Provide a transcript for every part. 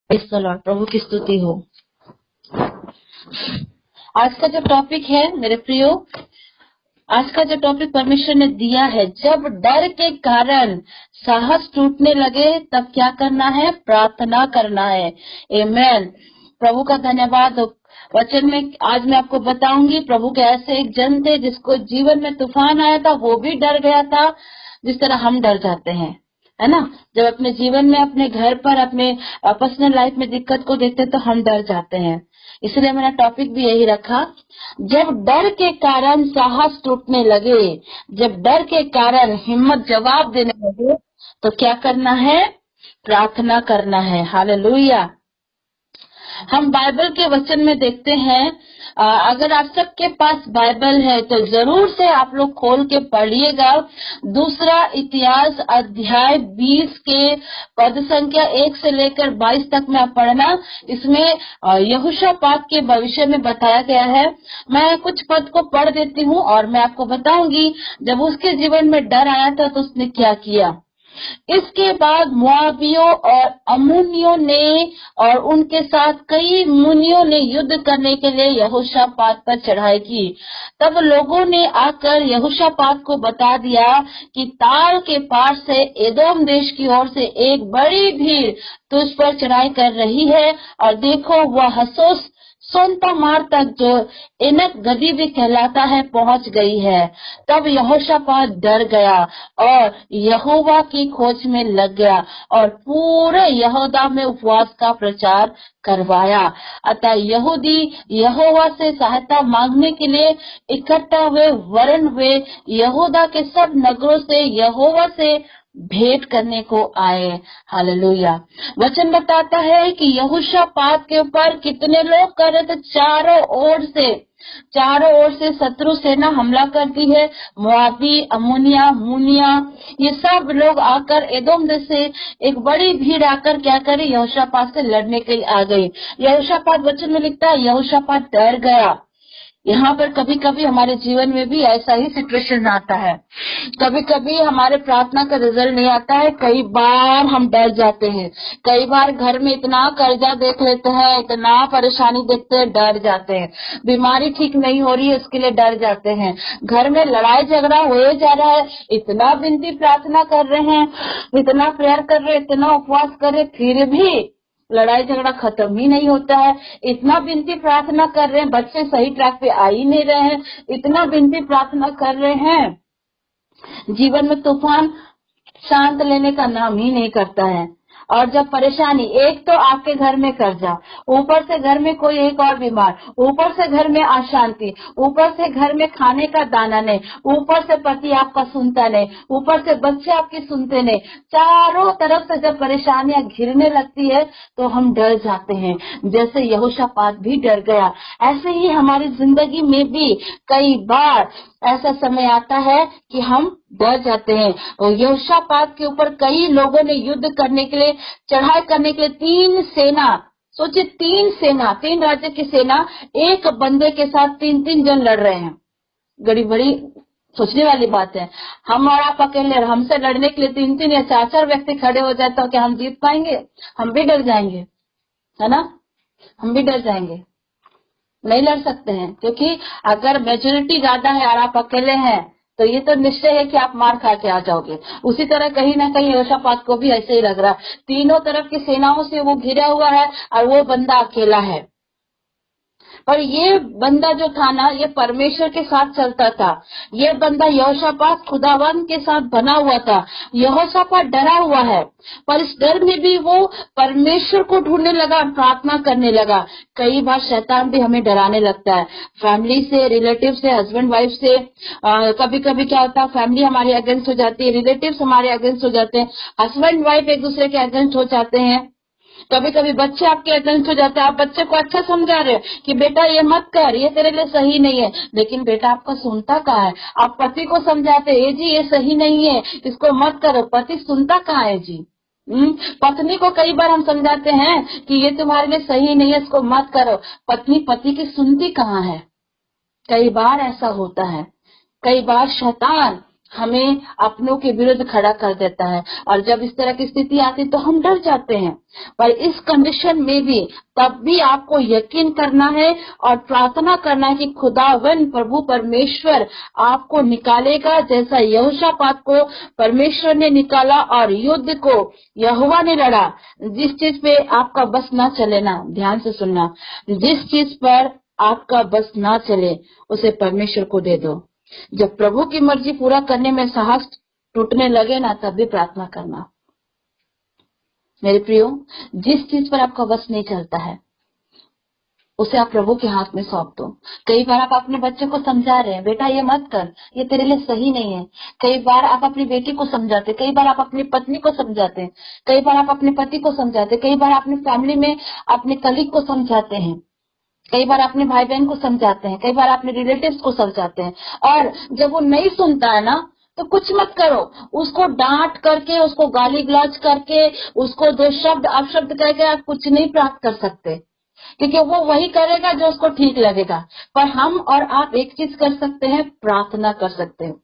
Praise the Lord, प्रभु की स्तुति हो। आज का जो टॉपिक है मेरे प्रियो, आज का जो टॉपिक परमेश्वर ने दिया है, जब डर के कारण साहस टूटने लगे तब क्या करना है? प्रार्थना करना है। आमीन। प्रभु का धन्यवाद। वचन में आज मैं आपको बताऊंगी, प्रभु के ऐसे एक जन थे जिसको जीवन में तूफान आया था, वो भी डर गया था जिस तरह हम डर जाते हैं, है ना। जब अपने जीवन में, अपने घर पर, अपने पर्सनल लाइफ में दिक्कत को देखते हैं तो हम डर जाते हैं। इसलिए मैंने टॉपिक भी यही रखा, जब डर के कारण साहस टूटने लगे, जब डर के कारण हिम्मत जवाब देने लगे तो क्या करना है? प्रार्थना करना है। हालेलुया। हम बाइबल के वचन में देखते हैं, अगर आप सबके पास बाइबल है तो जरूर से आप लोग खोल के पढ़िएगा। दूसरा इतिहास अध्याय 20 के पद संख्या 1 से लेकर 22 तक में आप पढ़ना। इसमें यहोशापात के भविष्य में बताया गया है। मैं कुछ पद को पढ़ देती हूँ और मैं आपको बताऊंगी जब उसके जीवन में डर आया था तो उसने क्या किया। इसके बाद मोआबियों और अम्मोनियों ने और उनके साथ कई मुनियों ने युद्ध करने के लिए यहोशापात पर चढ़ाई की। तब लोगों ने आकर यहोशापात को बता दिया कि ताल के पार से एदोम देश की ओर से एक बड़ी भीड़ तुझ पर चढ़ाई कर रही है, और देखो वह हसोस सोनतामार तक, जो एनक गदी भी कहलाता है, पहुंच गई है। तब यहोशापात डर गया और यहोवा की खोज में लग गया और पूरे यहूदा में उपवास का प्रचार करवाया। अतः यहूदी यहोवा से सहायता मांगने के लिए इकट्ठा हुए, वरन वे यहूदा के सब नगरों से यहोवा से भेंट करने को आए। हालेलुया। वचन बताता है कि यहोशापात के ऊपर कितने लोग कर रहे थे? चारों ओर से शत्रु सेना हमला करती है। मोआबी, अम्मोनिया, मुनिया, ये सब लोग आकर एदोम देश से एक बड़ी भीड़ आकर क्या करे? यहोशापात से लड़ने के लिए आ गई। यहोशापात, वचन में लिखता है, यहोशापात डर गया। यहाँ पर कभी कभी हमारे जीवन में भी ऐसा ही सिचुएशन आता है। कभी कभी हमारे प्रार्थना का रिजल्ट नहीं आता है, कई बार हम डर जाते हैं। कई बार घर में इतना कर्जा देख लेते हैं, इतना परेशानी देखते हैं, डर जाते हैं। बीमारी ठीक नहीं हो रही है, उसके लिए डर जाते हैं। घर में लड़ाई झगड़ा हो जा रहा है, इतना विनती प्रार्थना कर रहे हैं, इतना प्रेयर कर रहे हैं, इतना उपवास कर रहे, फिर भी लड़ाई झगड़ा खत्म ही नहीं होता है। इतना विनती प्रार्थना कर रहे हैं, बच्चे सही ट्रैक पे आ ही नहीं रहे हैं, इतना विनती प्रार्थना कर रहे हैं, जीवन में तूफान शांत लेने का नाम ही नहीं करता है। और जब परेशानी, एक तो आपके घर में कर्जा, ऊपर से घर में कोई एक और बीमार, ऊपर से घर में अशांति, ऊपर से घर में खाने का दाना नहीं, ऊपर से पति आपका सुनता नहीं, ऊपर से बच्चे आपकी सुनते नहीं, चारों तरफ से जब परेशानियां घिरने लगती है तो हम डर जाते हैं, जैसे यहोशापात भी डर गया। ऐसे ही हमारी जिंदगी में भी कई बार ऐसा समय आता है कि हम डर जाते हैं। और यहोशापात के ऊपर कई लोगों ने युद्ध करने के लिए, चढ़ाई करने के लिए 3 सेना, सोचिए 3 सेना, 3 राज्य की सेना एक बंदे के साथ 3-3 जन लड़ रहे हैं। बड़ी सोचने वाली बात है। हम और आप अकेले, हमसे लड़ने के लिए 3-3 या 4-4 व्यक्ति खड़े हो जाए तो क्या हम जीत पाएंगे? हम भी डर जाएंगे, है ना। हम भी डर जाएंगे, नहीं लड़ सकते हैं। क्योंकि अगर मेजोरिटी ज्यादा है और आप अकेले हैं तो ये तो निश्चय है कि आप मार खा के आ जाओगे। उसी तरह कहीं ना कहीं यहोशापात को भी ऐसे ही लग रहा है। तीनों तरफ की सेनाओं से वो घिरा हुआ है और वो बंदा अकेला है। पर ये बंदा जो था ना, ये परमेश्वर के साथ चलता था। ये बंदा यहोशापात खुदावन के साथ बना हुआ था। यहोशापात डरा हुआ है, पर इस डर में भी वो परमेश्वर को ढूंढने लगा, प्रार्थना करने लगा। कई बार शैतान भी हमें डराने लगता है, फैमिली से, रिलेटिव से, हस्बैंड वाइफ से। कभी कभी क्या होता है, फैमिली हमारे अगेंस्ट हो जाती है, रिलेटिव्स हमारे अगेंस्ट हो जाते हैं, हस्बैंड वाइफ एक दूसरे के अगेंस्ट हो जाते हैं। कभी कभी बच्चे आपके अगेंस्ट हो जाते हैं। आप बच्चे को अच्छा समझा रहे हो कि बेटा ये मत कर, ये तेरे लिए सही नहीं है, लेकिन बेटा आपका सुनता कहाँ है। आप पति को समझाते हैं, जी ये सही नहीं है, इसको मत करो, पति सुनता कहाँ है जी। पत्नी को कई बार हम समझाते हैं कि ये तुम्हारे लिए सही नहीं है, इसको मत करो, पत्नी पति की सुनती कहाँ है। कई बार ऐसा होता है। कई बार शैतान हमें अपनों के विरुद्ध खड़ा कर देता है। और जब इस तरह की स्थिति आती है तो हम डर जाते हैं। पर इस कंडीशन में भी तब भी आपको यकीन करना है और प्रार्थना करना है कि खुदावन प्रभु परमेश्वर आपको निकालेगा, जैसा यहोशापात को परमेश्वर ने निकाला और युद्ध को यहोवा ने लड़ा। जिस चीज पे आपका बस ना चले ना, ध्यान से सुनना, जिस चीज पर आपका बस ना चले उसे परमेश्वर को दे दो। जब प्रभु की मर्जी पूरा करने में साहस टूटने लगे ना, तब भी प्रार्थना करना। मेरे प्रियो, जिस चीज पर आपका बस नहीं चलता है उसे आप प्रभु के हाथ में सौंप दो। कई बार आप अपने बच्चे को समझा रहे हैं, बेटा ये मत कर, ये तेरे लिए सही नहीं है। कई बार आप अपनी बेटी को समझाते, कई बार आप अपनी पत्नी को समझाते, कई बार आप अपने पति को समझाते, कई बार अपनी फैमिली में अपने कलीग को समझाते हैं, कई बार अपने भाई बहन को समझाते हैं, कई बार अपने रिलेटिव्स को समझाते हैं। और जब वो नहीं सुनता है ना, तो कुछ मत करो, उसको डांट करके, उसको गाली गलौज करके, उसको दो शब्द अपशब्द करके आप कुछ नहीं प्राप्त कर सकते, क्योंकि वो वही करेगा जो उसको ठीक लगेगा। पर हम और आप एक चीज कर सकते हैं, प्रार्थना कर सकते हैं।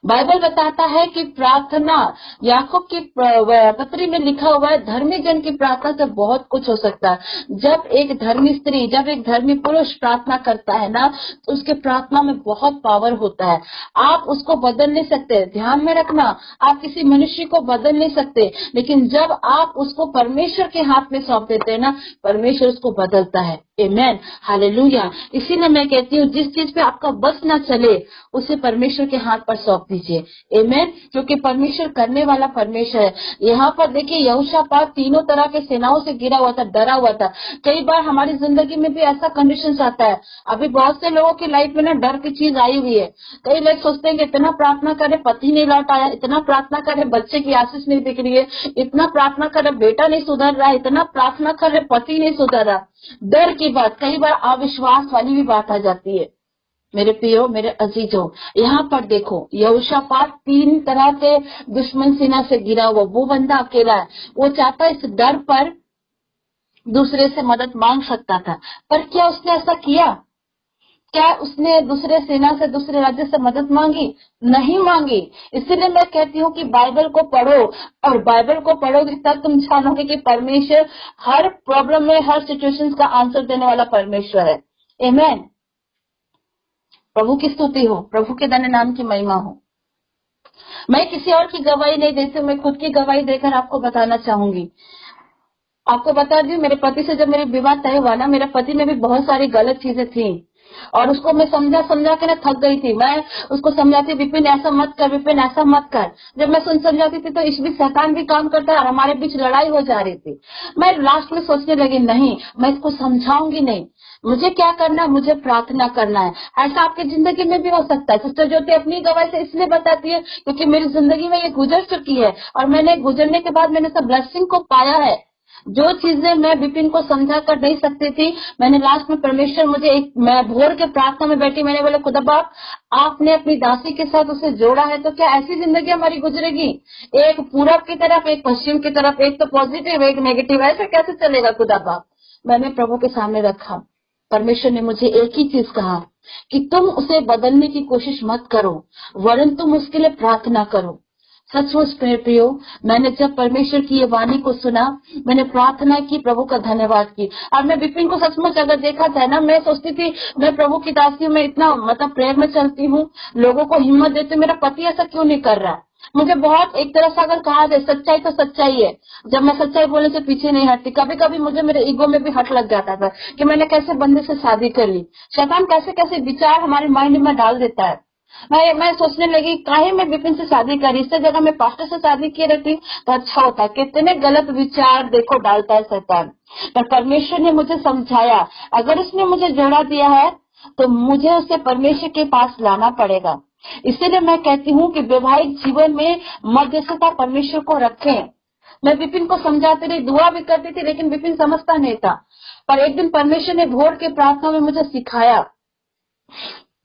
बाइबल बताता है कि प्रार्थना, याकूब की पत्री में लिखा हुआ है, धर्मी जन की प्रार्थना से बहुत कुछ हो सकता है। जब एक धर्मी स्त्री, जब एक धर्मी पुरुष प्रार्थना करता है ना, तो उसके प्रार्थना में बहुत पावर होता है। आप उसको बदल नहीं सकते, ध्यान में रखना, आप किसी मनुष्य को बदल नहीं सकते, लेकिन जब आप उसको परमेश्वर के हाथ में सौंप देते हैं ना, परमेश्वर उसको बदलता है। आमेन, हालेलुया। इसीलिए मैं कहती हूँ, जिस चीज पे आपका बस ना चले उसे परमेश्वर के हाथ पर सौंप दीजिए। आमेन, क्योंकि परमेश्वर करने वाला परमेश्वर है। यहाँ पर देखिए, यहोशापात तीनों तरह के सेनाओं से घिरा हुआ था, डरा हुआ था। कई बार हमारी जिंदगी में भी ऐसा कंडीशन आता है। अभी बहुत से लोगों की लाइफ में ना डर की चीज आई हुई है। कई लोग सोचते हैं कि इतना प्रार्थना करे पति नहीं लौट आया, इतना प्रार्थना करे बच्चे की आशीष नहीं दिख रही है, इतना प्रार्थना करे बेटा नहीं सुधर रहा है, इतना प्रार्थना करे पति नहीं सुधर रहा। डर की बात, कई बार अविश्वास वाली भी बात आ जाती है। मेरे प्रियो, मेरे अजीजों, यहाँ पर देखो, यहोशापात 3 तरह के दुश्मन सेना से घिरा हुआ, वो बंदा अकेला है। वो चाहता इस डर पर दूसरे से मदद मांग सकता था, पर क्या उसने ऐसा किया? क्या उसने दूसरे सेना से, दूसरे राज्य से मदद मांगी? नहीं मांगी। इसीलिए मैं कहती हूँ कि बाइबल को पढ़ो, और बाइबल को पढ़ोगे तब तुम जानोगे कि परमेश्वर हर प्रॉब्लम में, हर सिचुएशन का आंसर देने वाला परमेश्वर है। आमेन। प्रभु की स्तुति हो, प्रभु के धन्य नाम की महिमा हो। मैं किसी और की गवाही नहीं देती, मैं खुद की गवाही देकर आपको बताना चाहूंगी। आपको बता दूं, मेरे पति से जब मेरे विवाह तय हुआ ना, मेरे पति में भी बहुत सारी गलत चीजें थी, और उसको मैं समझा के ना थक गई थी। मैं उसको समझाती, विपिन ऐसा मत कर, विपिन ऐसा मत कर। जब मैं समझाती थी तो इस बीच शैतान भी काम करता है और हमारे बीच लड़ाई हो जा रही थी। मैं लास्ट में सोचने लगी, नहीं, मैं इसको समझाऊंगी नहीं, मुझे क्या करना है, मुझे प्रार्थना करना है। ऐसा आपकी जिंदगी में भी हो सकता है। सिस्टर ज्योति अपनी गवाही से इसलिए बताती है क्योंकि मेरी जिंदगी में ये गुजर चुकी है, और मैंने गुजरने के बाद मैंने सब ब्लेसिंग को पाया है। जो चीजें मैं विपिन को समझा कर नहीं सकती थी, मैंने लास्ट में, परमेश्वर मुझे मैं भोर के प्रार्थना में बैठी, मैंने बोला, खुदा बाप, आपने अपनी दासी के साथ उसे जोड़ा है, तो क्या ऐसी जिंदगी हमारी गुजरेगी, एक पूरब की तरफ, एक पश्चिम की तरफ, एक तो पॉजिटिव एक नेगेटिव, ऐसे कैसे चलेगा खुदा बाप? मैंने प्रभु के सामने रखा। परमेश्वर ने मुझे एक ही चीज कहा कि तुम उसे बदलने की कोशिश मत करो, वरन तुम उसके लिए प्रार्थना करो। सचमुच प्रियो, मैंने जब परमेश्वर की ये वाणी को सुना, मैंने प्रार्थना की, प्रभु का धन्यवाद की। और मैं विपिन को सचमुच अगर देखा था ना, मैं सोचती थी मैं प्रभु की दासी हूँ, मैं इतना मतलब प्रेयर में चलती हूँ, लोगों को हिम्मत देती हूँ, मेरा पति ऐसा क्यों नहीं कर रहा? मुझे बहुत, एक तरह से अगर कहा जाए, सच्चाई तो सच्चाई है। जब मैं सच्चाई बोलने से पीछे नहीं हटती, कभी कभी मुझे मेरे ईगो में भी हट लग जाता था कि मैंने कैसे बंदे से शादी कर ली। शैतान कैसे कैसे विचार हमारे माइंड में डाल देता है। मैं सोचने लगी, काहे मैं विपिन से शादी करी, इससे जगह मैं पास्टर से शादी किए रहती तो अच्छा होता। कितने गलत विचार देखो डालता है शैतान। पर परमेश्वर ने मुझे समझाया, अगर उसने मुझे जोड़ा दिया है तो मुझे उसे परमेश्वर के पास लाना पड़ेगा। इसीलिए मैं कहती हूँ कि वैवाहिक जीवन में मध्यस्थता परमेश्वर को रखें। मैं विपिन को समझाती रही, दुआ भी करती थी, लेकिन विपिन समझता नहीं था। पर एक दिन परमेश्वर ने भोर के प्रार्थना में मुझे सिखाया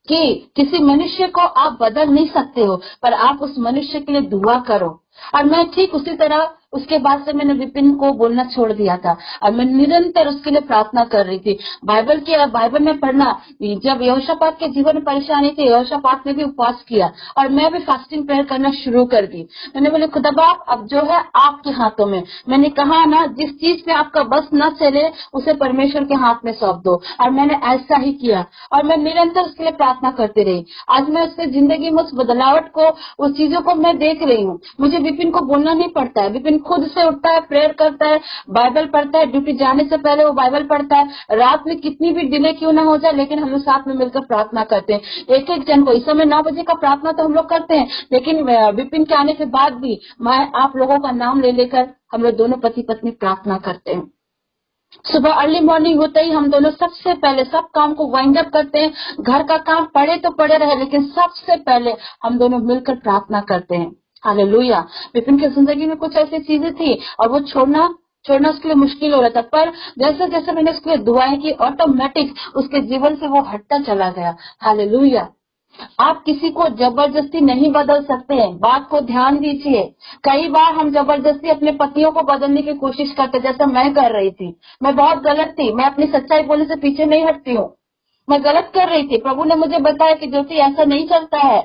कि किसी मनुष्य को आप बदल नहीं सकते हो, पर आप उस मनुष्य के लिए दुआ करो। और मैं ठीक उसी तरह उसके बाद से मैंने विपिन को बोलना छोड़ दिया था और मैं निरंतर उसके लिए प्रार्थना कर रही थी। बाइबल में पढ़ना, जब यहोशापात के जीवन में परेशानी थी, यहोशापात ने भी उपवास किया और मैं भी फास्टिंग प्रेयर करना शुरू कर दी। मैंने बोले खुदा बाप अब जो है आपके हाथों में। मैंने कहा ना, जिस चीज पे आपका बस न चले उसे परमेश्वर के हाथ में सौंप दो, और मैंने ऐसा ही किया और मैं निरंतर उसके लिए प्रार्थना करती रही। आज मैं उसके जिंदगी में उस बदलावट को, उस चीजों को मैं देख रही हूँ। मुझे विपिन को बोलना नहीं पड़ता है, विपिन खुद से उठता है, प्रेयर करता है, बाइबल पढ़ता है, ड्यूटी जाने से पहले वो बाइबल पढ़ता है, रात में कितनी भी डिले क्यों ना हो जाए लेकिन हम लोग साथ में मिलकर प्रार्थना करते हैं। एक एक जन को, इस समय 9 बजे का प्रार्थना तो हम लोग करते हैं, लेकिन विपिन के आने के बाद भी मैं आप लोगों का नाम ले लेकर हम लोग दोनों पति पत्नी प्रार्थना करते हैं। सुबह अर्ली मॉर्निंग होते ही हम दोनों सबसे पहले सब काम को वाइंड अप करते हैं। घर का काम पड़े तो पड़े रहे, लेकिन सबसे पहले हम दोनों मिलकर प्रार्थना करते हैं। हालेलुया। विपिन की जिंदगी में कुछ ऐसी चीजें थी और वो छोड़ना उसके लिए मुश्किल हो रहा था, पर जैसे जैसे मैंने उसके लिए दुआएं की, ऑटोमेटिक उसके जीवन से वो हटता चला गया। हालेलुया। आप किसी को जबरदस्ती नहीं बदल सकते हैं, बात को ध्यान दीजिए। कई बार हम जबरदस्ती अपने पतियों को बदलने की कोशिश करते, जैसा मैं कर रही थी। मैं बहुत गलत थी, मैं अपनी सच्चाई बोलने से पीछे नहीं हटती हूँ। मैं गलत कर रही थी। प्रभु ने मुझे बताया कि ज्योति ऐसा नहीं चलता है,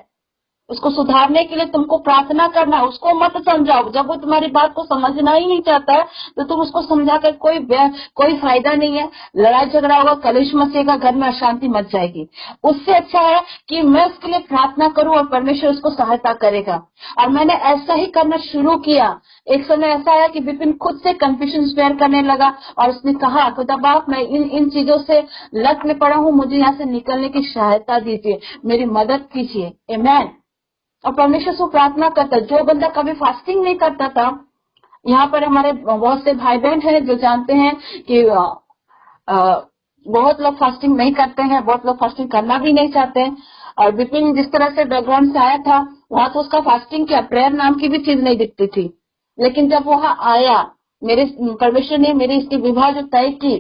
उसको सुधारने के लिए तुमको प्रार्थना करना, उसको मत समझाओ। जब वो तुम्हारी बात को समझना ही नहीं चाहता है तो तुम उसको समझाकर कोई फायदा नहीं है। लड़ाई झगड़ा होगा, कलेश मचेगा, घर में अशांति मच जाएगी। उससे अच्छा है कि मैं उसके लिए प्रार्थना करूं और परमेश्वर उसको सहायता करेगा। और मैंने ऐसा ही करना शुरू किया। एक समय ऐसा आया कि विपिन खुद से कन्फ्यूजन शेयर करने लगा और उसने कहा, खुदा बाप मैं इन चीजों से लत में पड़ा हूँ, मुझे यहाँ से निकलने की सहायता दीजिए, मेरी मदद कीजिए। आमीन। और परमेश्वर से प्रार्थना करता। जो बंदा कभी फास्टिंग नहीं करता था, यहाँ पर हमारे बहुत से भाई बहन हैं जो जानते हैं कि बहुत लोग फास्टिंग नहीं करते हैं, बहुत लोग फास्टिंग करना भी नहीं चाहते हैं। और विपिन जिस तरह से बैकग्राउंड से आया था, वहां तो उसका फास्टिंग क्या, प्रेयर नाम की भी चीज नहीं दिखती थी। लेकिन जब वहां आया, मेरे परमेश्वर ने मेरी इसकी विवाह जो तय की,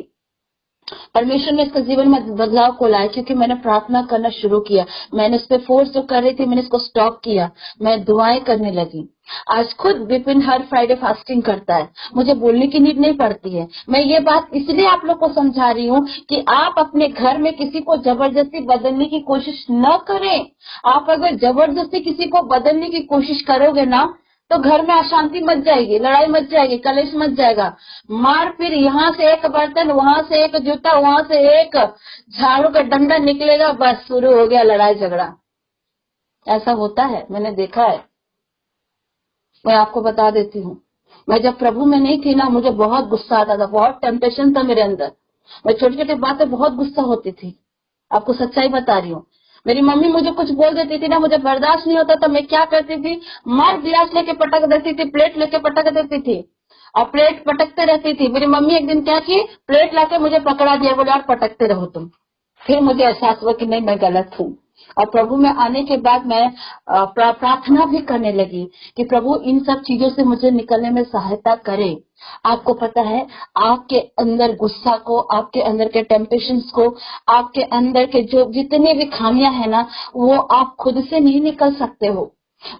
परमेश्वर ने इसके जीवन में बदलाव को लाया, क्योंकि मैंने प्रार्थना करना शुरू किया। मैंने इस पे फोर्स जो कर रही थी, मैंने इसको स्टॉप किया, मैं दुआएं करने लगी। आज खुद विपिन हर फ्राइडे फास्टिंग करता है, मुझे बोलने की नीड नहीं पड़ती है। मैं ये बात इसलिए आप लोग को समझा रही हूँ कि आप अपने घर में किसी को जबरदस्ती बदलने की कोशिश न करें। आप अगर जबरदस्ती किसी को बदलने की कोशिश करोगे ना, तो घर में अशांति मच जाएगी, लड़ाई मच जाएगी, कलेश मच जाएगा। मार फिर यहाँ से एक बर्तन, वहां से एक जूता, वहां से एक झाड़ू का डंडा निकलेगा, बस शुरू हो गया लड़ाई झगड़ा। ऐसा होता है, मैंने देखा है। मैं आपको बता देती हूँ, मैं जब प्रभु में नहीं थी ना, मुझे बहुत गुस्सा आता था, बहुत टेम्पटेशन था मेरे अंदर। मैं छोटी छोटी बातें बहुत गुस्सा होती थी, आपको सच्चाई बता रही हूँ। मेरी मम्मी मुझे कुछ बोल देती थी ना, मुझे बर्दाश्त नहीं होता था। मैं क्या करती थी, मार गिलास लेके पटक देती थी, प्लेट लेके पटक देती थी और प्लेट पटकते रहती थी। मेरी मम्मी एक दिन क्या की, प्लेट लाके मुझे पकड़ा दिया, बोले यार पटकते रहो तुम। फिर मुझे एहसास हुआ कि नहीं, मैं गलत हूँ। और प्रभु में आने के बाद मैं प्रार्थना भी करने लगी कि प्रभु इन सब चीजों से मुझे निकलने में सहायता करे। आपको पता है, आपके अंदर गुस्सा को, आपके अंदर के टेम्पटेशंस को, आपके अंदर के जो जितने भी खामियां है ना, वो आप खुद से नहीं निकल सकते हो।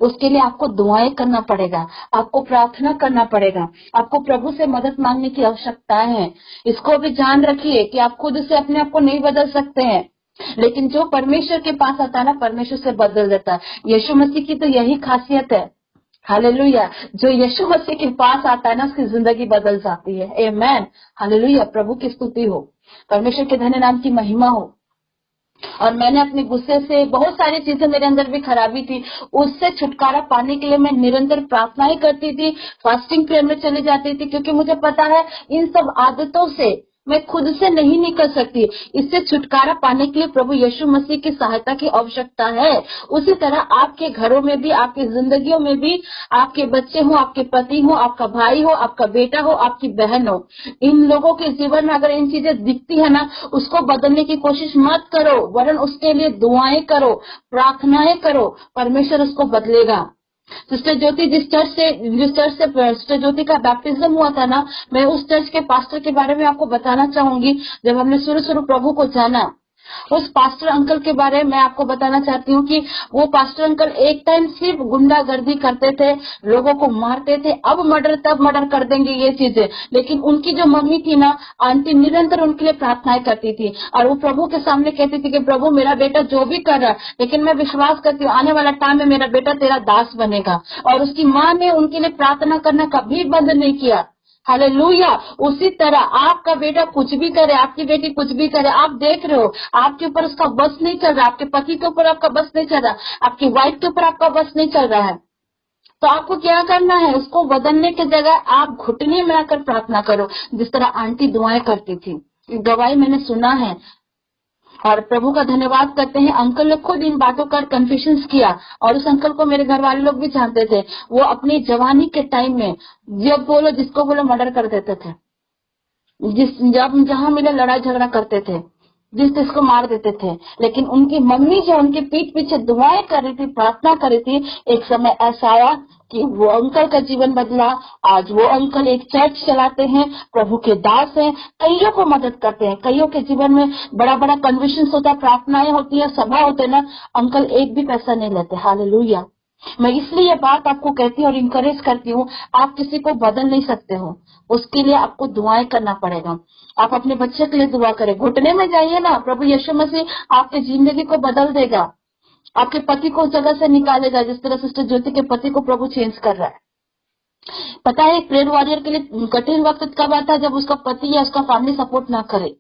उसके लिए आपको दुआएं करना पड़ेगा, आपको प्रार्थना करना पड़ेगा, आपको प्रभु से मदद मांगने की आवश्यकता है। इसको भी जान रखिए कि आप खुद से अपने आप को नहीं बदल सकते हैं, लेकिन जो परमेश्वर के पास आता है ना, परमेश्वर से बदल देता है। यीशु मसीह की तो यही खासियत है। हालेलुया। जो यीशु मसीह के पास आता है ना, उसकी जिंदगी बदल जाती है। आमीन। हालेलुया। प्रभु की स्तुति हो, परमेश्वर के धन्य नाम की महिमा हो। और मैंने अपने गुस्से से, बहुत सारी चीजें मेरे अंदर भी खराबी थी, उससे छुटकारा पाने के लिए मैं निरंतर प्रार्थनाएं करती थी, फास्टिंग प्रेयर में चली जाती थी, क्योंकि मुझे पता है इन सब आदतों से मैं खुद से नहीं निकल सकती। इससे छुटकारा पाने के लिए प्रभु यीशु मसीह की सहायता की आवश्यकता है। उसी तरह आपके घरों में भी, आपकी जिंदगियों में भी, आपके बच्चे हो, आपके पति हो, आपका भाई हो, आपका बेटा हो, आपकी बहन हो, इन लोगों के जीवन में अगर इन चीजें दिखती है ना, उसको बदलने की कोशिश मत करो, वरन उसके लिए दुआएं करो, प्रार्थनाएं करो, परमेश्वर उसको बदलेगा। सिस्टर ज्योति जिस चर्च से सिस्टर ज्योति का बैप्टिज्म हुआ था ना, मैं उस चर्च के पास्टर के बारे में आपको बताना चाहूंगी। जब हमने शुरू प्रभु को जाना, उस पास्टर अंकल के बारे में मैं आपको बताना चाहती हूँ कि वो पास्टर अंकल एक टाइम सिर्फ गुंडागर्दी करते थे, लोगों को मारते थे। अब मर्डर तब मर्डर कर देंगे ये चीजें, लेकिन उनकी जो मम्मी थी ना, आंटी, निरंतर उनके लिए प्रार्थनाएं करती थी और वो प्रभु के सामने कहती थी कि प्रभु मेरा बेटा जो भी कर रहा है, लेकिन मैं विश्वास करती हूँ आने वाला टाइम में मेरा बेटा तेरा दास बनेगा। और उसकी माँ ने उनके लिए प्रार्थना करना कभी बंद नहीं किया। हालेलुया। उसी तरह आपका बेटा कुछ भी करे, आपकी बेटी कुछ भी करे, आप देख रहे हो आपके ऊपर उसका बस नहीं चल रहा, आपके पति के ऊपर आपका बस नहीं चल रहा, आपकी वाइफ के ऊपर आपका बस नहीं चल रहा है, तो आपको क्या करना है? उसको बदलने की जगह आप घुटने में आकर प्रार्थना करो, जिस तरह आंटी दुआएं करती थी। गवाही मैंने सुना है और प्रभु का धन्यवाद करते हैं। अंकल ने खुद इन बातों का कन्फेशंस किया और उस अंकल को मेरे घर वाले लोग भी जानते थे। वो अपनी जवानी के टाइम में जब बोलो जिसको बोलो मर्डर कर देते थे, जब जहां मिले लड़ाई झगड़ा करते थे, जिसको मार देते थे। लेकिन उनकी मम्मी जो उनके पीठ पीछे दुआएं कर रही थी, प्रार्थना कर रही थी, एक समय ऐसा आया कि वो अंकल का जीवन बदला। आज वो अंकल एक चर्च चलाते हैं, प्रभु के दास हैं, कईयों को मदद करते हैं। कईयों के जीवन में बड़ा बड़ा कन्विशंस होता है, प्रार्थनाएं होती है, सभा होते हैं ना, अंकल एक भी पैसा नहीं लेते। हालेलुया। मैं इसलिए ये बात आपको कहती हूँ और इंकरेज करती हूँ, आप किसी को बदल नहीं सकते हो, उसके लिए आपको दुआएं करना पड़ेगा। आप अपने बच्चे के लिए दुआ करें, घुटने में जाइए ना, प्रभु यीशु मसीह आपके जिंदगी को बदल देगा, आपके पति को उस जगह से निकालेगा जिस तरह सिस्टर ज्योति के पति को प्रभु चेंज कर रहा है। पता है, एक प्रेयर वॉरियर के लिए कठिन वक्त कब आता है? जब उसका पति या उसका फैमिली सपोर्ट ना करे।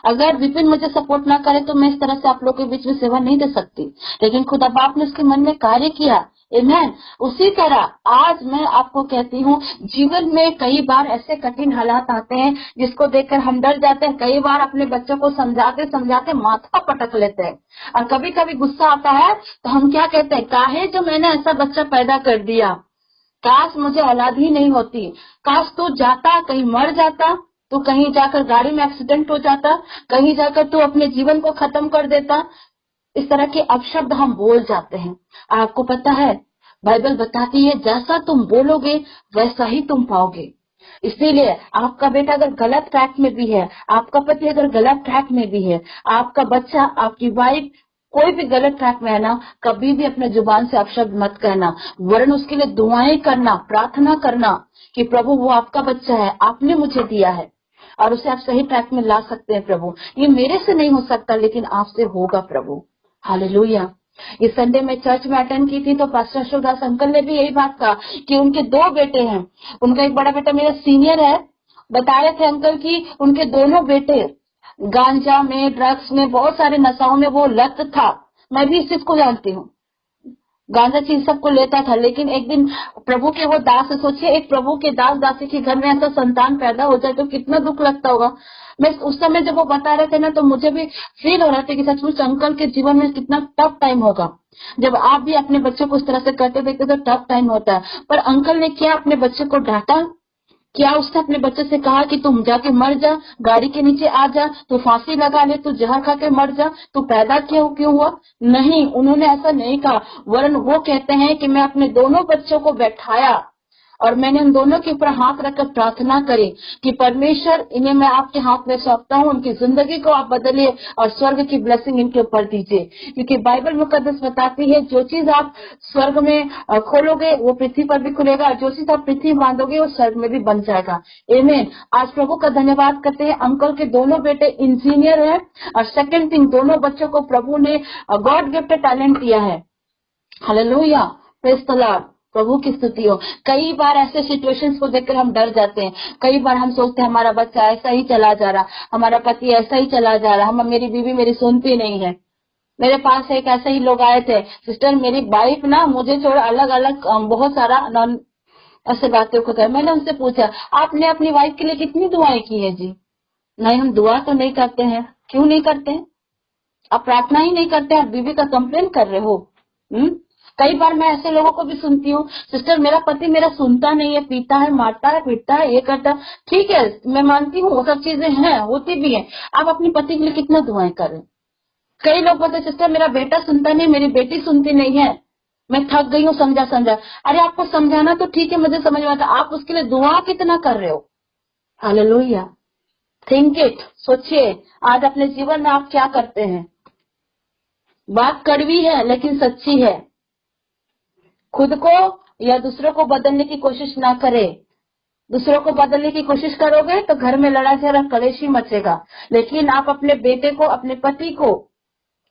अगर विपिन मुझे सपोर्ट ना करे तो मैं इस तरह से आप लोगों के बीच में सेवा नहीं दे सकती, लेकिन खुदा बाप ने उसके मन में कार्य किया। आमीन। उसी तरह आज मैं आपको कहती हूँ, जीवन में कई बार ऐसे कठिन हालात आते हैं जिसको देखकर हम डर जाते हैं। कई बार अपने बच्चों को समझाते समझाते माथा पटक लेते हैं और कभी कभी गुस्सा आता है तो हम क्या कहते हैं, काहे जो मैंने ऐसा बच्चा पैदा कर दिया, काश मुझे औलाद ही नहीं होती, काश तू जाता कहीं मर जाता, तो कहीं जाकर गाड़ी में एक्सीडेंट हो जाता, कहीं जाकर तू अपने जीवन को खत्म कर देता। इस तरह के अपशब्द हम बोल जाते हैं। आपको पता है, बाइबल बताती है जैसा तुम बोलोगे वैसा ही तुम पाओगे। इसीलिए आपका बेटा अगर गलत ट्रैक में भी है, आपका पति अगर गलत ट्रैक में भी है, आपका बच्चा, आपकी वाइफ कोई भी गलत ट्रैक में है ना, कभी भी अपने जुबान से अपशब्द मत कहना, वरन उसके लिए दुआएं करना, प्रार्थना करना कि प्रभु वो आपका बच्चा है, आपने मुझे दिया है और उसे आप सही ट्रैक में ला सकते हैं। प्रभु ये मेरे से नहीं हो सकता लेकिन आपसे होगा प्रभु। हालेलुया। इस संडे में चर्च में अटेंड की थी तो पास्टर अशोकदास अंकल ने भी यही बात कहा कि उनके 2 बेटे हैं। उनका एक बड़ा बेटा मेरा सीनियर है, बता रहे थे अंकल कि उनके दोनों बेटे गांजा में, ड्रग्स में, बहुत सारे नशाओं में वो लत था। मैं भी इस चीज को जानती हूँ, गांजा चीज सबको लेता था। लेकिन एक दिन प्रभु के वो दास, सोचिए एक प्रभु के दास दासी के घर में ऐसा संतान पैदा हो जाए तो कितना दुख लगता होगा। मैं उस समय जब वो बता रहे थे ना तो मुझे भी फील हो रहा था कि सचमुच अंकल के जीवन में कितना टफ टाइम होगा। जब आप भी अपने बच्चों को उस तरह से करते देखते तो टफ टाइम होता है। पर अंकल ने क्या अपने बच्चे को डांटा? क्या उसने अपने बच्चे से कहा कि तुम जाके मर जा, गाड़ी के नीचे आ जा, तू फांसी लगा ले, तू जहर खा के मर जा, तू पैदा क्यों हुआ? नहीं, उन्होंने ऐसा नहीं कहा। वरन वो कहते हैं कि मैं अपने दोनों बच्चों को बैठाया और मैंने उन दोनों के ऊपर हाथ रखकर प्रार्थना करी कि परमेश्वर इन्हें मैं आपके हाथ में सौंपता हूँ, उनकी जिंदगी को आप बदलिए और स्वर्ग की ब्लेसिंग इनके ऊपर दीजिए। क्योंकि बाइबल मुकद्दस बताती है जो चीज आप स्वर्ग में खोलोगे वो पृथ्वी पर भी खुलेगा और जो चीज आप पृथ्वी में बांधोगे वो स्वर्ग में भी बन जाएगा। आमीन। आज प्रभु का धन्यवाद करते हैं, अंकल के दोनों बेटे इंजीनियर है और सेकंड थिंग, दोनों बच्चों को प्रभु ने गॉड गिफ्टेड टैलेंट दिया है। Hallelujah, praise the Lord. प्रभु की स्तुति हो। कई बार ऐसे सिचुएशंस को देखकर हम डर जाते हैं। कई बार हम सोचते हैं हमारा बच्चा ऐसा ही चला जा रहा, हमारा पति ऐसा ही चला जा रहा, मेरी बीवी मेरी सुनती नहीं है। मेरे पास एक ऐसे ही लोग आए थे, सिस्टर मेरी वाइफ ना मुझे छोड़ अलग अलग बहुत सारा नॉन ऐसे बातों को कर। मैंने उनसे पूछा आपने अपनी वाइफ के लिए कितनी दुआएं की है जी? नहीं, हम दुआ तो नहीं करते हैं। क्यों नहीं करते हैं? आप प्रार्थना ही नहीं करते, आप बीवी का कंप्लेन कर रहे हो। कई बार मैं ऐसे लोगों को भी सुनती हूँ, सिस्टर मेरा पति मेरा सुनता नहीं है, पीता है, मारता है, पीटता है, ये करता है। ठीक है, मैं मानती हूँ वो सब चीजें हैं, होती भी है। आप अपने पति के लिए कितना दुआएं करें। कई लोग बोलते सिस्टर मेरा बेटा सुनता नहीं, मेरी बेटी सुनती नहीं है, मैं थक गई हूँ समझा। अरे आपको समझाना तो ठीक है, मुझे समझ में आता, आप उसके लिए दुआ कितना कर रहे हो? हालेलुया। थिंक इट, सोचिए आज अपने जीवन में आप क्या करते हैं। बात कड़वी है लेकिन सच्ची है। खुद को या दूसरों को बदलने की कोशिश ना करें। दूसरों को बदलने की कोशिश करोगे तो घर में लड़ाई झगड़ा कलेश ही मचेगा। लेकिन आप अपने बेटे को, अपने पति को,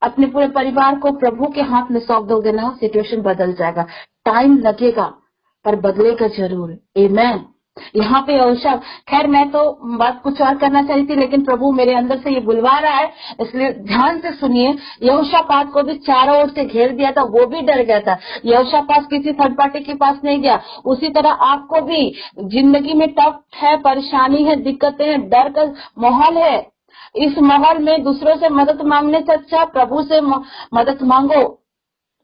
अपने पूरे परिवार को प्रभु के हाथ में सौंप दोगे ना, सिचुएशन बदल जाएगा। टाइम लगेगा पर बदलेगा जरूर। आमेन। यहाँ पे यहोशा, खैर मैं तो बात कुछ और करना चाहती थी लेकिन प्रभु मेरे अंदर से ये बुलवा रहा है, इसलिए ध्यान से सुनिए। यहोशापात को भी चारों ओर से घेर दिया था, वो भी डर गया था। यहोशापात किसी थर्ड पार्टी के पास नहीं गया। उसी तरह आपको भी जिंदगी में टफ है, परेशानी है, दिक्कतें हैं, डर का माहौल है। इस माहौल में दूसरों से मदद मांगने से अच्छा प्रभु से मदद मांगो।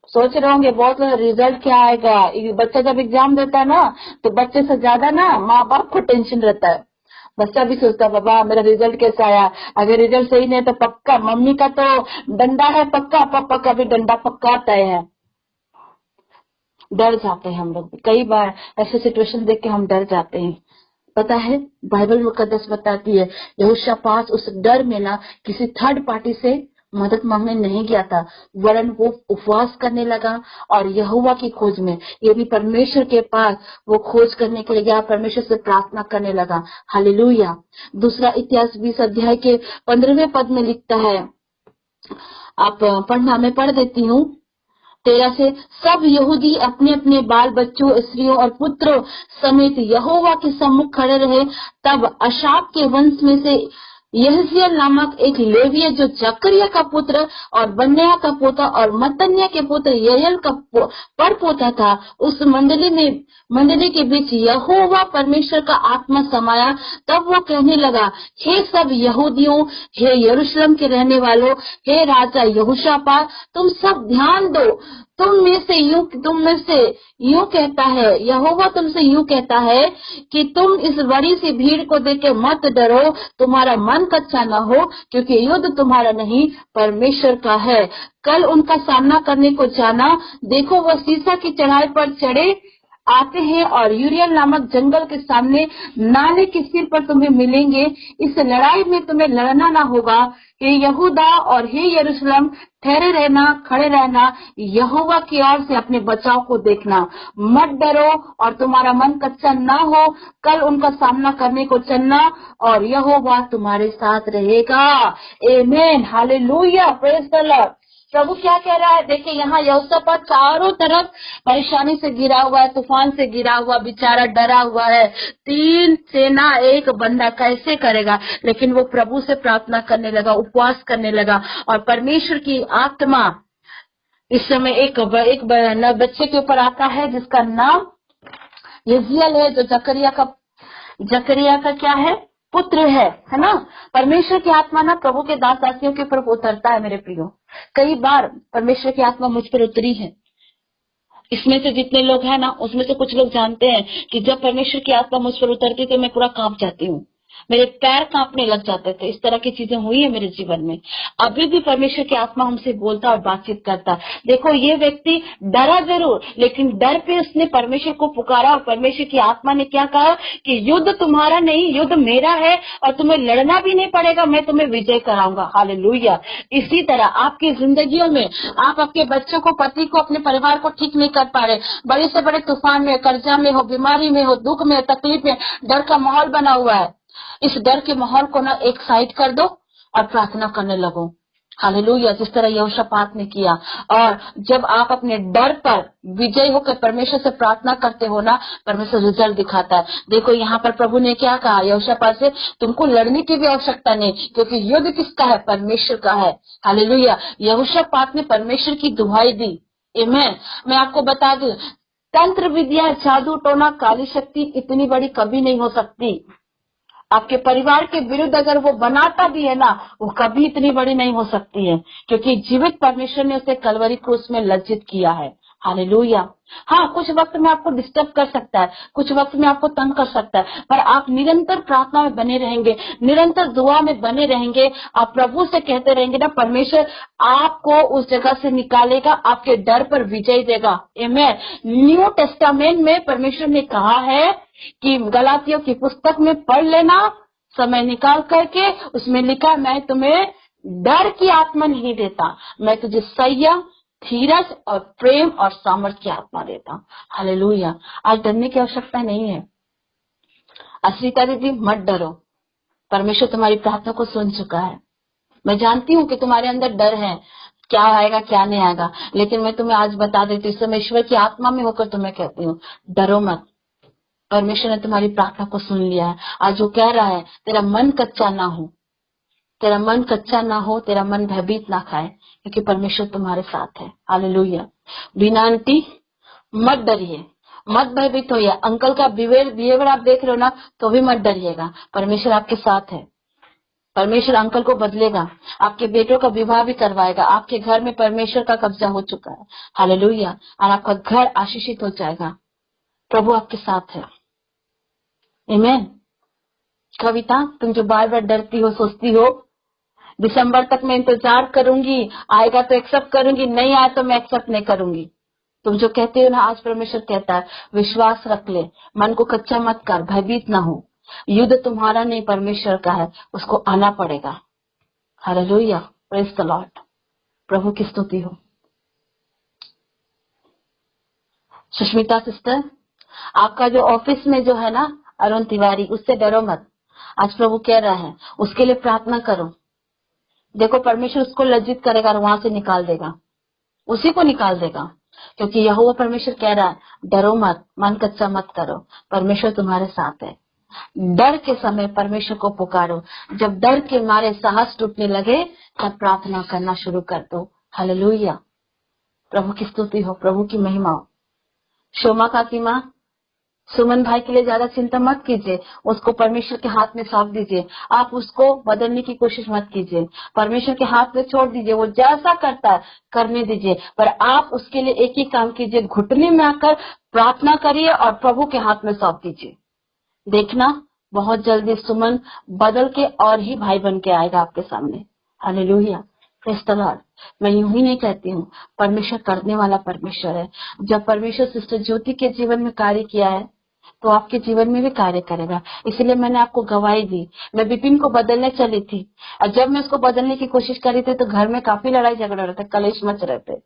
सोच रहे होंगे बहुत रिजल्ट क्या आएगा। बच्चा जब एग्जाम देता है ना तो बच्चे से ज्यादा ना माँ बाप को टेंशन रहता है। बच्चा भी सोचता है बाबा मेरा रिजल्ट कैसा आया, अगर रिजल्ट सही नहीं तो पक्का मम्मी का तो डंडा है पक्का, पापा का भी डंडा पक्का तय है। डर जाते हैं हम लोग। कई बार ऐसे सिचुएशन देख के हम डर जाते हैं। पता है बाइबल मुकद्दस बताती है यहोशापात उस डर में ना किसी थर्ड पार्टी से मदद मांगने नहीं गया था, वरन वो उपवास करने लगा और यहोवा की खोज में, यानी परमेश्वर के पास वो खोज करने के लिए गया, परमेश्वर से प्रार्थना करने लगा। हालेलुया। दूसरा इतिहास 20 अध्याय के 15वें पद में लिखता है, आप पढ़ना, मैं पढ़ देती हूँ 13 से। सब यहूदी अपने अपने बाल बच्चों, स्त्रियों और पुत्रों समेत यहोवा के सम्मुख खड़े रहे। तब अशाप के वंश में से यहज़िएल नामक एक लेवीय जो जकरिया का पुत्र और बन्याह का पोता और मत्तन्याह के पुत्र ययेल का परपोता था, उस मंडली के बीच यहोवा परमेश्वर का आत्मा समाया। तब वो कहने लगा, हे सब यहूदियों, हे यरूशलेम के रहने वालों, हे राजा यहोशापात, तुम सब ध्यान दो। तुम में से यूं कहता है, यहोवा तुमसे यूं कहता है कि तुम इस बड़ी सी भीड़ को देख के मत डरो, तुम्हारा मन कच्चा न हो, क्योंकि युद्ध तुम्हारा नहीं परमेश्वर का है। कल उनका सामना करने को जाना, देखो वह सीसा की चढ़ाई पर चढ़े आते हैं और यूरियल नामक जंगल के सामने नाले के सिर पर तुम्हें मिलेंगे। इस लड़ाई में तुम्हें लड़ना ना होगा। हे यहूदा और हे यरूशलेम, ठहरे रहना, खड़े रहना, यहोवा की ओर से अपने बचाव को देखना, मत डरो और तुम्हारा मन कच्चा ना हो। कल उनका सामना करने को चलना और यहोवा तुम्हारे साथ रहेगा। आमीन, हालेलुया, प्रेज द लॉर्ड। प्रभु क्या कह रहा है, देखिए यहाँ यहोशापात चारों तरफ परेशानी से गिरा हुआ है, तूफान से गिरा हुआ, बेचारा डरा हुआ है। 3 सेना एक बंदा कैसे करेगा, लेकिन वो प्रभु से प्रार्थना करने लगा, उपवास करने लगा और परमेश्वर की आत्मा इस समय एक बच्चे के ऊपर आता है जिसका नाम यहज़िएल है, जो जकरिया का क्या है, पुत्र है ना। परमेश्वर की आत्मा ना प्रभु के दास दासियों के ऊपर उतरता है मेरे प्रियो। कई बार परमेश्वर की आत्मा मुझ पर उतरी है। इसमें से जितने लोग हैं ना, उसमें से कुछ लोग जानते हैं कि जब परमेश्वर की आत्मा मुझ पर उतरती तो मैं पूरा कांप जाती हूँ, मेरे पैर कांपने लग जाते थे। इस तरह की चीजें हुई है मेरे जीवन में। अभी भी परमेश्वर की आत्मा हमसे बोलता और बातचीत करता। देखो ये व्यक्ति डरा जरूर, लेकिन डर पे उसने परमेश्वर को पुकारा और परमेश्वर की आत्मा ने क्या कहा कि युद्ध तुम्हारा नहीं, युद्ध मेरा है और तुम्हें लड़ना भी नहीं पड़ेगा, मैं तुम्हें विजय कराऊंगा। हालेलुया। इसी तरह आपकी जिंदगियों में आप आपके बच्चों को, पति को, अपने परिवार को ठीक नहीं कर पा रहे, बड़े से बड़े तूफान में, कर्जा में हो, बीमारी में हो, दुख में, तकलीफ में, डर का माहौल बना हुआ है। इस डर के माहौल को ना एक साइड कर दो और प्रार्थना करने लगो। हालेलुया, जिस तरह यहोशापात ने किया। और जब आप अपने डर पर विजय होकर परमेश्वर से प्रार्थना करते हो ना, परमेश्वर रिजल्ट दिखाता है। देखो यहाँ पर प्रभु ने क्या कहा यहोशापात से, तुमको लड़ने की भी आवश्यकता नहीं, क्योंकि युद्ध किसका है, परमेश्वर का है। हालेलुया। यहोशापात ने परमेश्वर की दुहाई दी। आमीन। मैं आपको बता दूं, तंत्र विद्या, जादू टोना, काली शक्ति इतनी बड़ी कभी नहीं हो सकती। आपके परिवार के विरुद्ध अगर वो बनाता भी है ना, वो कभी इतनी बड़ी नहीं हो सकती है, क्योंकि जीवित परमेश्वर ने उसे कलवरी क्रूस में लज्जित किया है। हालेलुया। हाँ, कुछ वक्त में आपको डिस्टर्ब कर सकता है, कुछ वक्त में आपको तंग कर सकता है, पर आप निरंतर प्रार्थना में बने रहेंगे, निरंतर दुआ में बने रहेंगे, आप प्रभु से कहते रहेंगे ना, परमेश्वर आपको उस जगह से निकालेगा, आपके डर पर विजय देगा। आमीन। न्यू टेस्टामेंट में परमेश्वर ने कहा है कि गलातियों की पुस्तक में पढ़ लेना, समय निकाल करके उसमें लिखा, मैं तुम्हें डर की आत्मा नहीं देता, मैं तुझे संयम, धीरज और प्रेम और सामर्थ्य की आत्मा देता हूँ। हालेलुया। आज डरने की आवश्यकता नहीं है। अश्रिता दीदी, मत डरो, परमेश्वर तुम्हारी प्रार्थना को सुन चुका है। मैं जानती हूँ कि तुम्हारे अंदर डर है, क्या आएगा क्या नहीं आएगा, लेकिन मैं तुम्हें आज बता देती हूँ, इस समय ईश्वर की आत्मा में होकर तुम्हें कहती हूँ, डरो मत। परमेश्वर ने तुम्हारी प्रार्थना को सुन लिया है। आज वो कह रहा है, तेरा मन कच्चा ना हो, तेरा मन कच्चा ना हो, तेरा मन भयभीत ना खाए, क्योंकि परमेश्वर तुम्हारे साथ है। हालेलुया। बीना आंटी, मत डरिए, मत भयभीत होइए। अंकल का बिहेवियर आप देख रहे हो ना, तो भी मत डरिएगा, परमेश्वर आपके साथ है। परमेश्वर अंकल को बदलेगा, आपके बेटों का विवाह भी करवाएगा, आपके घर में परमेश्वर का कब्जा हो चुका है। हालेलुया। और आपका घर आशीषित हो जाएगा। प्रभु आपके साथ है। आमीन। कविता, तुम जो बार बार डरती हो, सोचती हो दिसंबर तक मैं इंतजार करूंगी, आएगा तो एक्सेप्ट करूंगी, नहीं आया तो मैं एक्सेप्ट नहीं करूंगी, तुम जो कहते हो ना, आज परमेश्वर कहता है, विश्वास रख ले, मन को कच्चा मत कर, भयभीत ना हो। युद्ध तुम्हारा नहीं, परमेश्वर का है, उसको आना पड़ेगा। हालेलुया। Praise the Lord. प्रभु की स्तुति हो। सुष्मिता सिस्टर, आपका जो ऑफिस में जो है ना अरुण तिवारी, उससे डरो मत। आज प्रभु कह रहा है, उसके लिए प्रार्थना करो। देखो, परमेश्वर उसको लज्जित करेगा और वहां से निकाल देगा, उसी को निकाल देगा, क्योंकि यहोवा परमेश्वर कह रहा है, डरो मत, मन कच्चा मत करो, परमेश्वर तुम्हारे साथ है। डर के समय परमेश्वर को पुकारो। जब डर के मारे साहस टूटने लगे, तब प्रार्थना करना शुरू कर दो। हालेलुया। प्रभु की स्तुति हो, प्रभु की महिमा हो। शोमा काकी माँ, सुमन भाई के लिए ज्यादा चिंता मत कीजिए, उसको परमेश्वर के हाथ में सौंप दीजिए। आप उसको बदलने की कोशिश मत कीजिए, परमेश्वर के हाथ में छोड़ दीजिए। वो जैसा करता है करने दीजिए, पर आप उसके लिए एक ही काम कीजिए, घुटने में आकर प्रार्थना करिए और प्रभु के हाथ में सौंप दीजिए। देखना, बहुत जल्दी सुमन बदल के और ही भाई बन के आएगा आपके सामने। हालेलुया। Praise the Lord. मैं यूं ही नहीं कहती हूँ, परमेश्वर करने वाला परमेश्वर है। जब परमेश्वर सिस्टर ज्योति के जीवन में कार्य किया है, तो आपके जीवन में भी कार्य करेगा। इसलिए मैंने आपको गवाही दी। मैं विपिन को बदलने चली थी, और जब मैं उसको बदलने की कोशिश करी थी, तो घर में काफी लड़ाई झगड़ा रहे थे, कलेश मच रहे थे।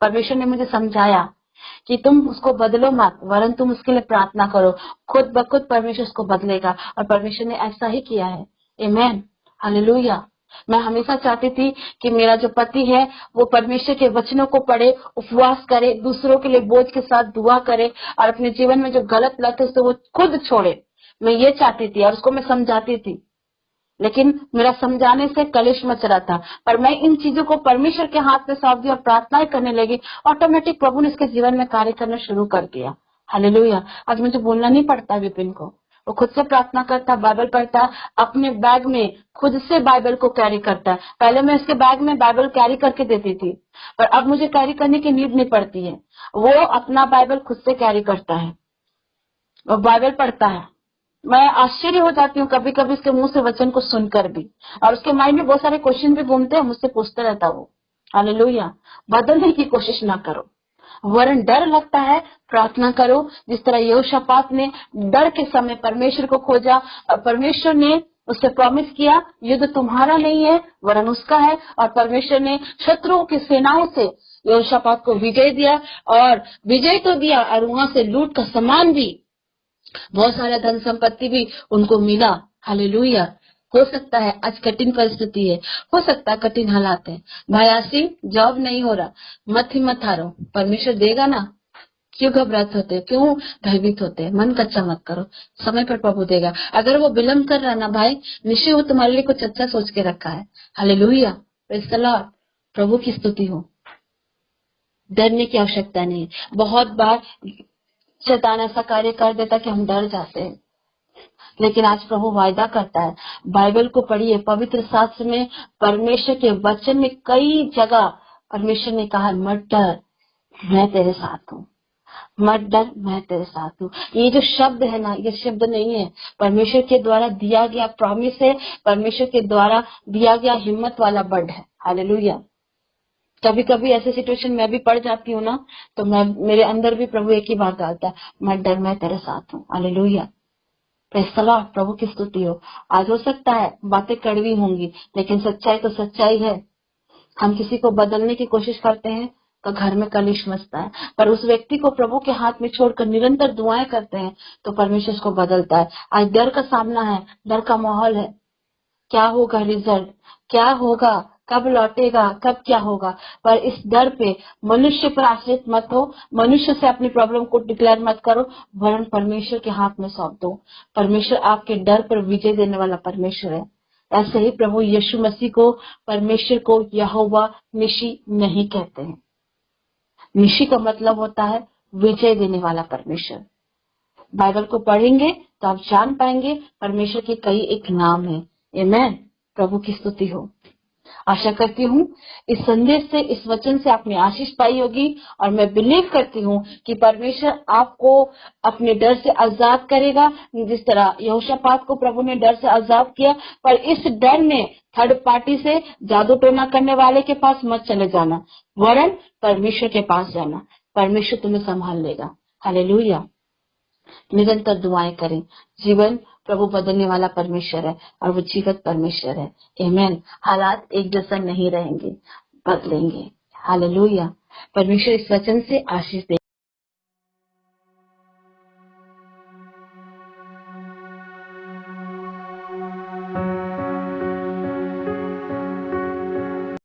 परमेश्वर ने मुझे समझाया कि तुम उसको बदलो मत, वरन तुम उसके लिए प्रार्थना करो, खुद ब खुद परमेश्वर उसको बदलेगा। और परमेश्वर ने ऐसा ही किया है। आमीन। हालेलुया। मैं हमेशा चाहती थी कि मेरा जो पति है वो परमेश्वर के वचनों को पढ़े, उपवास करे, दूसरों के लिए बोझ के साथ दुआ करे, और अपने जीवन में जो गलत लत है उसे वो खुद छोड़े। मैं ये चाहती थी और उसको मैं समझाती थी, लेकिन मेरा समझाने से कलेश मच रहा था। पर मैं इन चीजों को परमेश्वर के हाथ में सौंप दी और प्रार्थनाएं करने लगी। ऑटोमेटिक प्रभु ने इसके जीवन में कार्य करना शुरू कर दिया। हालेलुया। आज मुझे बोलना नहीं पड़ता विपिन को, वो खुद से प्रार्थना करता, बाइबल पढ़ता, अपने बैग में खुद से बाइबल को कैरी करता है। पहले मैं उसके बैग में बाइबल कैरी करके देती थी, पर अब मुझे कैरी करने की नीड नहीं पड़ती है। वो अपना बाइबल खुद से कैरी करता है और बाइबल पढ़ता है। मैं आश्चर्य हो जाती हूँ कभी कभी उसके मुंह से वचन को सुनकर भी, और उसके माइंड में बहुत सारे क्वेश्चन भी घूमते हैं, मुझसे पूछता रहता वो। हालेलुया। बदलने की कोशिश ना करो, वरन डर लगता है, प्रार्थना करो। जिस तरह यहोशापात ने डर के समय परमेश्वर को खोजा, और परमेश्वर ने उससे प्रॉमिस किया, युद्ध तुम्हारा नहीं है वरन उसका है। और परमेश्वर ने शत्रुओं की सेनाओं से यहोशापात को विजय दिया, और विजय तो दिया, और वहां से लूट का सामान भी, बहुत सारा धन संपत्ति भी उनको मिला। हालेलुया। हो सकता है आज कठिन परिस्थिति है, हो सकता है कठिन हालात है। भाई आसिम, जॉब नहीं हो रहा, मत हिम्मत हारो, परमेश्वर देगा ना। क्यों घबराते होते, क्यों भयभीत होते, मन कच्चा मत करो, समय पर प्रभु देगा। अगर वो विलम्ब कर रहा ना भाई, निश्चय वो तुम्हारे लिए कुछ अच्छा सोच के रखा है। हालेलुया। Praise the Lord. प्रभु की स्तुति हो। डरने की आवश्यकता नहीं। बहुत बार शैतान ऐसा कार्य कर देता कि हम डर जाते हैं, लेकिन आज प्रभु वायदा करता है, बाइबल को पढ़िए। पवित्र शास्त्र में, परमेश्वर के वचन में कई जगह परमेश्वर ने कहा, मत डर, मैं तेरे साथ हूँ। मत डर, मैं तेरे साथ हूँ। ये जो शब्द है ना, ये शब्द नहीं है, परमेश्वर के द्वारा दिया गया प्रॉमिस है, परमेश्वर के द्वारा दिया गया हिम्मत वाला वर्ड है। हालेलुया। कभी कभी ऐसे सिचुएशन में भी पड़ जाती हूँ ना, तो मैं, मेरे अंदर भी प्रभु एक ही बात डालता है, मत डर, मैं तेरे साथ हूँ। हालेलुया। प्रेज़ द लॉर्ड, प्रभु की स्तुति हो। आज हो सकता है बातें कड़वी होंगी, लेकिन सच्चाई तो सच्चाई है। हम किसी को बदलने की कोशिश करते हैं तो घर में कलेश मचता है, पर उस व्यक्ति को प्रभु के हाथ में छोड़कर निरंतर दुआएं करते हैं तो परमेश्वर उसको बदलता है। आज डर का सामना है, डर का माहौल है, क्या होगा रिजल्ट, क्या होगा, कब लौटेगा, कब क्या होगा। पर इस डर पे मनुष्य पर आश्रित मत हो, मनुष्य से अपनी प्रॉब्लम को डिक्लेयर मत करो, वरन परमेश्वर के हाथ में सौंप दो। परमेश्वर आपके डर पर विजय देने वाला परमेश्वर है। ऐसे ही प्रभु यीशु मसीह को, परमेश्वर को यहोवा निशी नहीं कहते हैं। निशी का मतलब होता है विजय देने वाला परमेश्वर। बाइबल को पढ़ेंगे तो आप जान पाएंगे परमेश्वर के कई एक नाम है। आमेन, प्रभु की स्तुति हो। आशा करती हूँ इस संदेश से, इस वचन से आपने आशीष पाई होगी, और मैं बिलीव करती हूँ कि परमेश्वर आपको अपने डर से आजाद करेगा, जिस तरह यहोशापात को प्रभु ने डर से आजाद किया। पर इस डर में थर्ड पार्टी से, जादू टोना करने वाले के पास मत चले जाना, वरन परमेश्वर के पास जाना। परमेश्वर तुम्हें संभाल लेगा। हालेलुया। निरंतर दुआएं करें। जीवन प्रभु बदलने वाला परमेश्वर है और वो जीवित परमेश्वर है। आमेन। हालात एक जैसा नहीं रहेंगे, बदलेंगे। हालेलुया। परमेश्वर इस वचन से आशीष दे।